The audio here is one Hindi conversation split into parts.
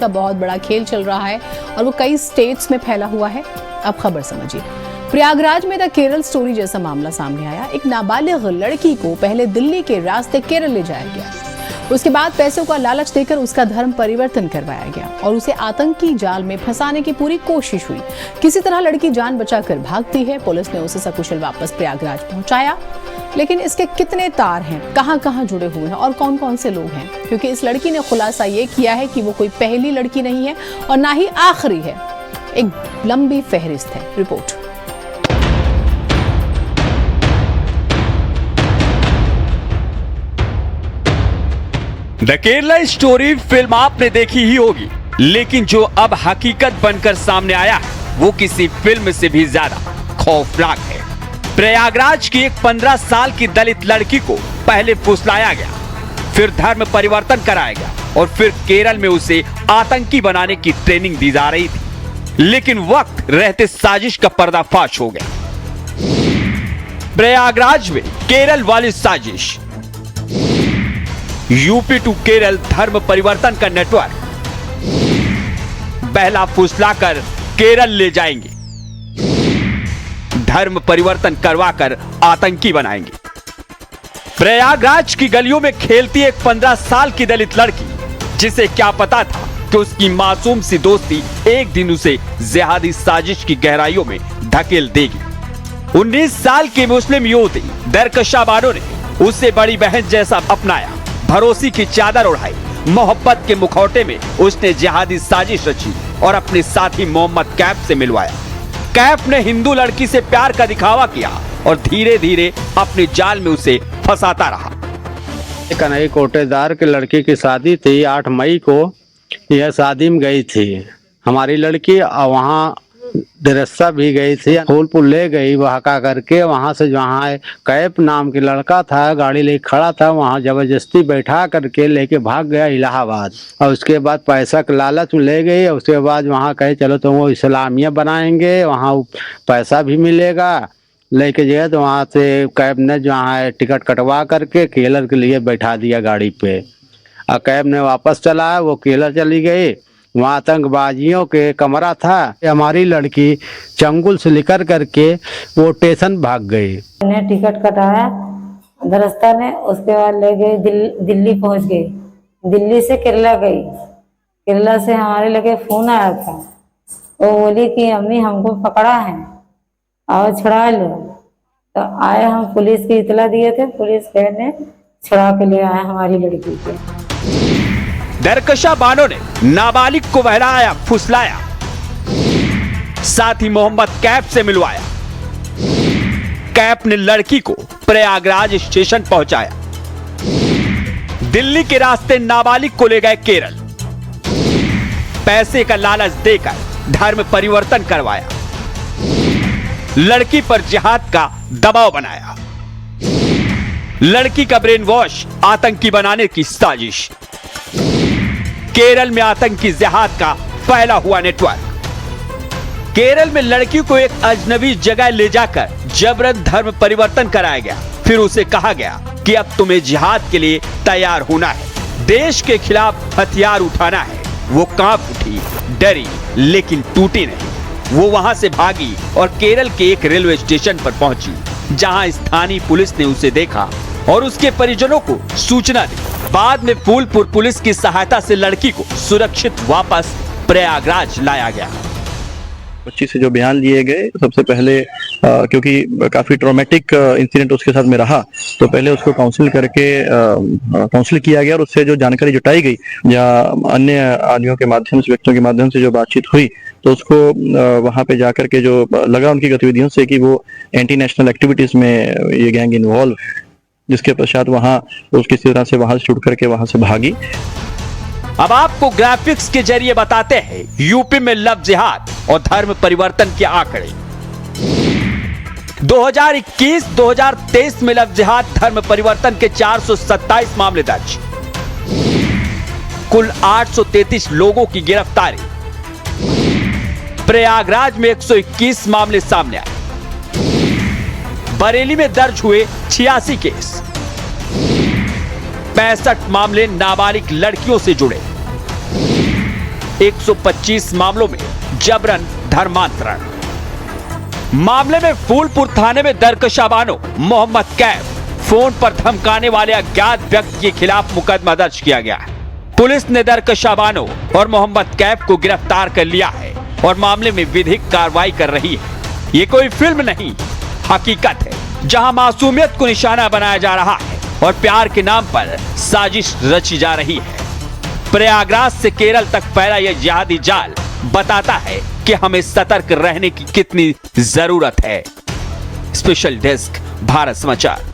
का बहुत बड़ा खेल चल रहा है और वो कई स्टेट्स में फैला हुआ है। अब खबर समझिए। प्रयागराज में द केरल स्टोरी जैसा मामला सामने आया। एक नाबालिग लड़की को पहले दिल्ली के रास्ते केरल ले जाया गया, उसके बाद पैसों का लालच देकर उसका धर्म परिवर्तन करवाया गया और उसे आतंकी जाल में फंसाने की पूरी कोशिश हुई। किसी तरह लड़की जान बचाकर भागती है। पुलिस ने उसे सकुशल वापस प्रयागराज पहुंचाया, लेकिन इसके कितने तार हैं, कहां-कहां जुड़े हुए हैं और कौन-कौन से लोग हैं, क्योंकि इस लड़की ने खुलासा ये किया है कि वो कोई पहली लड़की नहीं है और ना ही आखिरी है। एक लंबी फहरिस्त है। Report. The Kerala story film आपने देखी ही होगी, लेकिन जो अब हकीकत बनकर सामने आया है वो किसी फिल्म से भी ज्यादा खौफनाक है। प्रयागराज की एक 15 साल की दलित लड़की को पहले फुसलाया गया, फिर धर्म परिवर्तन कराया गया और फिर केरल में उसे आतंकी बनाने की ट्रेनिंग दी जा रही थी, लेकिन वक्त रहते साजिश का पर्दाफाश हो गया। प्रयागराज में केरल वाली साजिश। यूपी टू केरल धर्म परिवर्तन का नेटवर्क। पहला फुसलाकर केरल ले जाएंगे, धर्म परिवर्तन करवाकर आतंकी बनाएंगे। प्रयागराज की गलियों में खेलती एक 15 साल की दलित लड़की, जिसे क्या पता था कि उसकी मासूम सी दोस्ती एक दिन उसे जिहादी साजिश की गहराइयों में धकेल देगी। 19 साल की मुस्लिम युवती दरकशा बानो ने उसे बड़ी बहन जैसा अपनाया, भरोसे की चादर उड़ाई, मोहब्बत के मुखौटे में उसने जिहादी साजिश रची और अपने साथी मोहम्मद कैफ से मिलवाया। कैफ ने हिंदू लड़की से प्यार का दिखावा किया और धीरे धीरे अपने जाल में उसे फंसाता रहा। कन्हई कोटेदार की लड़की की शादी थी 8 मई को। यह शादी में गई थी हमारी लड़की, और वहाँ दरस्सा भी गई थी। फूलपुर ले गई बहका करके। वहाँ से जहाँ कैफ नाम के लड़का था, गाड़ी लेके खड़ा था, वहाँ जबरदस्ती बैठा करके लेके भाग गया इलाहाबाद। और उसके बाद पैसा के लालच में ले गई। उसके बाद वहाँ कहे चलो तुम वो इस्लामिया बनाएंगे, वहाँ पैसा भी मिलेगा। लेके गए तो वहाँ से कैब ने जहाँ टिकट कटवा करके केरल के लिए बैठा दिया गाड़ी पे। और कैब ने वापस चला, वो केरल चली गई। वहाँ आतंकवादियों के कमरा था। हमारी लड़की चंगुल से लेकर करके वो स्टेशन भाग गई। ने टिकट कटाया दरस्ता ने, उसके बाद ले गई दिल्ली पहुंच गई। दिल्ली से केरला गई। केरला से हमारे लगे फोन आया था, वो बोली कि अम्मी हमको पकड़ा है, आओ छुड़ा लो। तो आए, हम पुलिस की इतला दिए थे, पुलिस ने छुड़ा के ले आया हमारी लड़की को। दरकशा बानो ने नाबालिग को बहलाया, फुसलाया, साथ ही मोहम्मद कैफ से मिलवाया। कैफ ने लड़की को प्रयागराज स्टेशन पहुंचाया। दिल्ली के रास्ते नाबालिग को ले गए केरल। पैसे का लालच देकर धर्म परिवर्तन करवाया। लड़की पर जिहाद का दबाव बनाया। लड़की का ब्रेन वॉश, आतंकी बनाने की साजिश। केरल में आतंकी जिहाद का फैला हुआ नेटवर्क। केरल में लड़की को एक अजनबी जगह ले जाकर जबरन धर्म परिवर्तन कराया गया। फिर उसे कहा गया कि अब तुम्हें जिहाद के लिए तैयार होना है, देश के खिलाफ हथियार उठाना है। वो कांप उठी, डरी, लेकिन टूटी नहीं। वो वहां से भागी और केरल के एक रेलवे स्टेशन पर पहुंची, जहां स्थानीय पुलिस ने उसे देखा और उसके परिजनों को सूचना दी। बाद में फूलपुर पुलिस की सहायता से लड़की को सुरक्षित वापस प्रयागराज लाया गया। बच्ची से जो बयान लिए गए, सबसे पहले क्योंकि काफी ट्रॉमेटिक इंसिडेंट उसके साथ में रहा, तो पहले उसको काउंसिल करके काउंसिल किया गया और उससे जो जानकारी जुटाई गई या अन्य आदमियों के माध्यम से, व्यक्तियों के माध्यम से जो बातचीत हुई, तो उसको वहां पे जाकर के जो लगा उनकी गतिविधियों से कि वो एंटी नेशनल एक्टिविटीज में ये गैंग इन्वॉल्व है, जिसके पश्चात वहां उसकी तरह से वहां से छूट करके वहां से भागी। अब आपको ग्राफिक्स के जरिए बताते हैं यूपी में लव जिहाद और धर्म परिवर्तन के आंकड़े। 2021-2023 में लव जिहाद धर्म परिवर्तन के 427 मामले दर्ज, कुल 833 लोगों की गिरफ्तारी। प्रयागराज में 121 मामले सामने आए। बरेली में दर्ज हुए 86 केस। 65 मामले नाबालिग लड़कियों से जुड़े। 125 मामलों में जबरन धर्मांतरण। मामले में फूलपुर थाने में दरकशाबानो मोहम्मद कैफ, फोन पर धमकाने वाले अज्ञात व्यक्ति के खिलाफ मुकदमा दर्ज किया गया है। पुलिस ने दरकशाबानो और मोहम्मद कैफ को गिरफ्तार कर लिया है और मामले में विधिक कार्रवाई कर रही है। ये कोई फिल्म नहीं, हकीकत है जहां मासूमियत को निशाना बनाया जा रहा है और प्यार के नाम पर साजिश रची जा रही है। प्रयागराज से केरल तक फैला यह जिहादी जाल बताता है कि हमें सतर्क रहने की कितनी जरूरत है। स्पेशल डेस्क, भारत समाचार।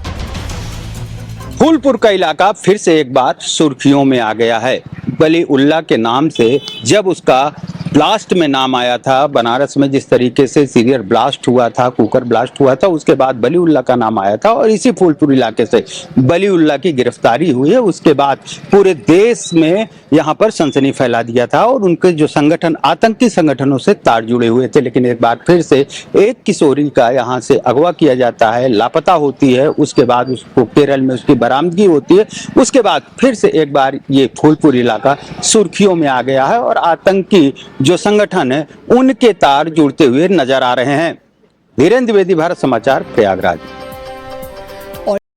फूलपुर का इलाका फिर से एक बार सुर्खियों में आ गया है। वली उल्लाह के नाम से जब उसका ब्लास्ट में नाम आया था, बनारस में जिस तरीके से सीरियर ब्लास्ट हुआ था, कुकर ब्लास्ट हुआ था, उसके बाद वली उल्लाह का नाम आया था और इसी फूलपुर इलाके से वली उल्लाह की गिरफ्तारी हुई है। उसके बाद पूरे देश में यहाँ पर सनसनी फैला दिया था और उनके जो संगठन, आतंकी संगठनों से तार जुड़े हुए थे। लेकिन एक बार फिर से एक किशोरी का यहाँ से अगवा किया जाता है, लापता होती है, उसके बाद उसको केरल में उसकी बरामदगी होती है। उसके बाद फिर से एक बार ये फूलपुर इलाका सुर्खियों में आ गया है और आतंकी जो संगठन है उनके तार जुड़ते हुए नजर आ रहे हैं। धीरेन्द्र द्विवेदी, भारत समाचार, प्रयागराज।